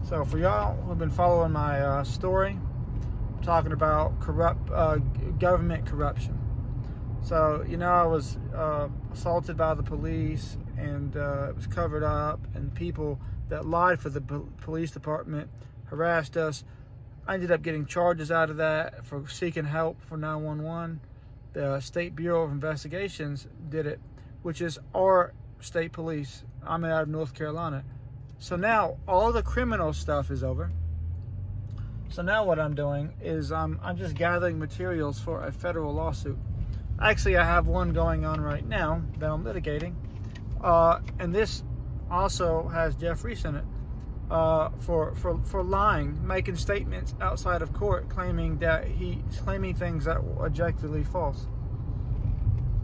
So for y'all who've been following my story, I'm talking about government corruption. So, I was assaulted by the police, and it was covered up, and people that lied for the police department harassed us. I ended up getting charges out of that for seeking help for 911. The State Bureau of Investigations did it, which is our state police. I'm out of North Carolina. So now all the criminal stuff is over. So now what I'm doing is I'm just gathering materials for a federal lawsuit. Actually, I have one going on right now that I'm litigating. And this also has Jeff Reese in it for lying, making statements outside of court, claiming things that were objectively false.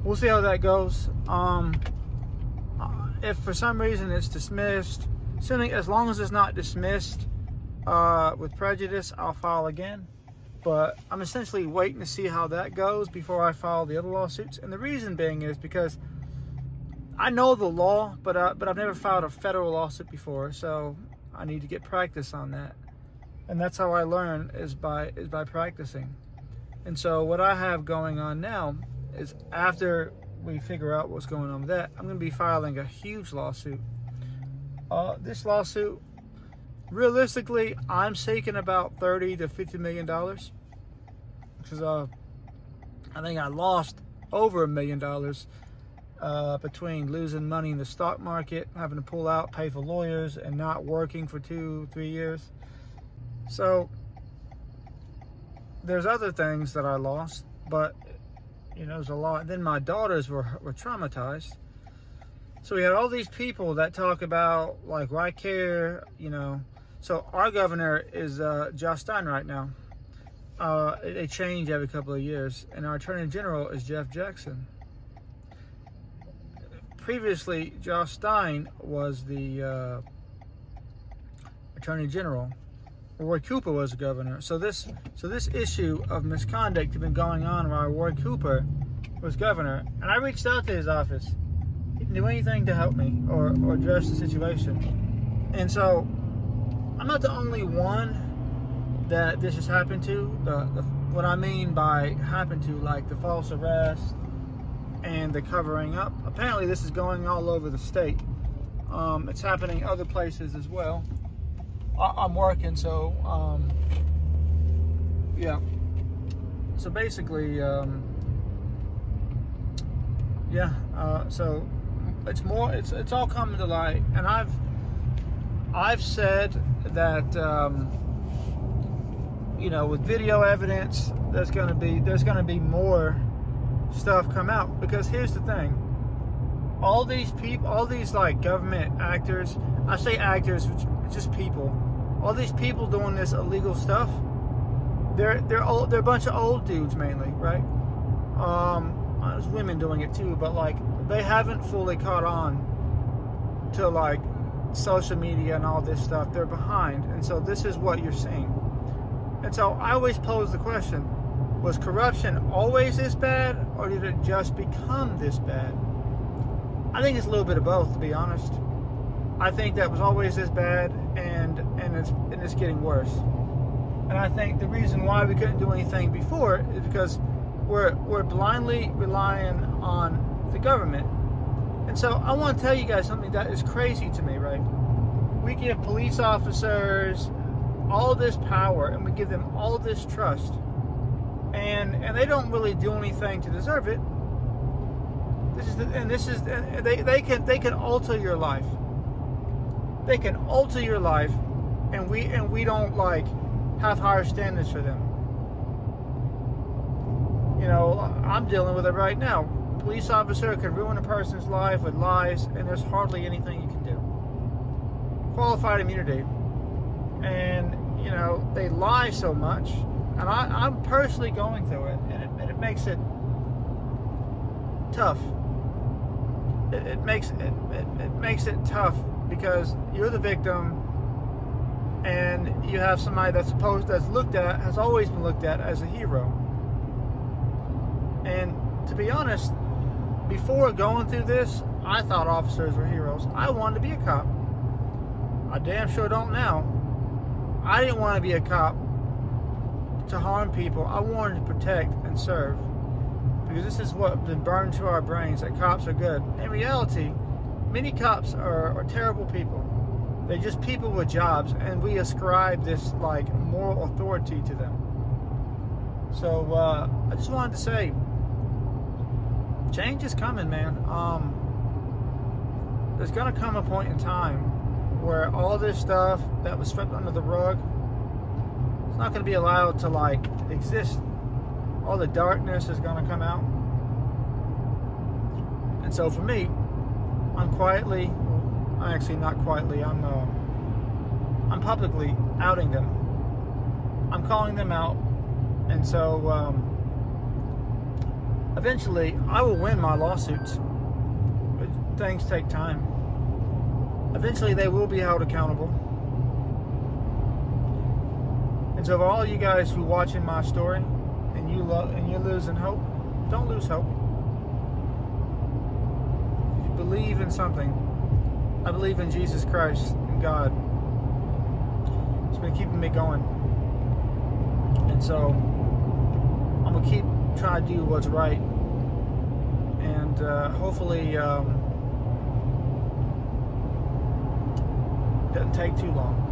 We'll see how that goes. If for some reason it's dismissed, as long as it's not dismissed with prejudice, I'll file again. But I'm essentially waiting to see how that goes before I file the other lawsuits. And the reason being is because I know the law, but I've never filed a federal lawsuit before, so I need to get practice on that. And that's how I learn is by practicing. And so what I have going on now is, after we figure out what's going on with that, I'm going to be filing a huge lawsuit. This lawsuit, realistically, I'm seeking about $30 to $50 million, because I think I lost over $1 million between losing money in the stock market, having to pull out, pay for lawyers, and not working for 2-3 years. So there's other things that I lost, but there's a lot. Then my daughters were traumatized. So we had all these people that talk about like right care, So our governor is Josh Stein right now. They change every couple of years, and our attorney general is Jeff Jackson. Previously, Josh Stein was the attorney general. Roy Cooper was the governor. So this issue of misconduct had been going on while Roy Cooper was governor, and I reached out to his office. He didn't do anything to help me or address the situation. And so I'm not the only one that this has happened to. What I mean by happened to, like the false arrest and the covering up. Apparently this is going all over the state. It's happening other places as well. I'm working, so yeah. So basically, so it's all coming to light, and I've said that with video evidence, there's gonna be more stuff come out, because here's the thing: all these people, all these like government actors, I say actors, it's just people. All these people doing this illegal stuff, they're a bunch of old dudes mainly, right? There's women doing it too, but like they haven't fully caught on to like social media and all this stuff. They're behind, and so this is what you're seeing. And so I always pose the question: was corruption always this bad, or did it just become this bad? I think it's a little bit of both, to be honest. I think that was always this bad, and it's getting worse. And I think the reason why we couldn't do anything before is because we're blindly relying on the government. And so I want to tell you guys something that is crazy to me, right? We give police officers all this power, and we give them all this trust, and they don't really do anything to deserve it. They can alter your life. They can alter your life, and we don't like have higher standards for them. I'm dealing with it right now. A police officer can ruin a person's life with lies, and there's hardly anything you can do. Qualified immunity. And they lie so much, and I'm personally going through it, and it makes it tough. It makes it tough, because you're the victim, and you have somebody that's has always been looked at as a hero. And to be honest, before going through this, I thought officers were heroes. I wanted to be a cop. I damn sure don't now. I didn't want to be a cop to harm people. I wanted to protect and serve, because this is what been burned to our brains, that cops are good. In reality, many cops are terrible people. They're just people with jobs, and we ascribe this like moral authority to them. So I just wanted to say, change is coming, man. There's gonna come a point in time where all this stuff that was swept under the rug, it's not gonna be allowed to like exist. All the darkness is gonna come out. And so for me, I'm actually not quietly, I'm publicly outing them. I'm calling them out. And so eventually I will win my lawsuits. But things take time. Eventually they will be held accountable. And so for all you guys who are watching my story and you're losing hope, don't lose hope. If you believe in something, I believe in Jesus Christ and God. It's been keeping me going. And so I'm going to keep trying to do what's right. And hopefully it doesn't take too long.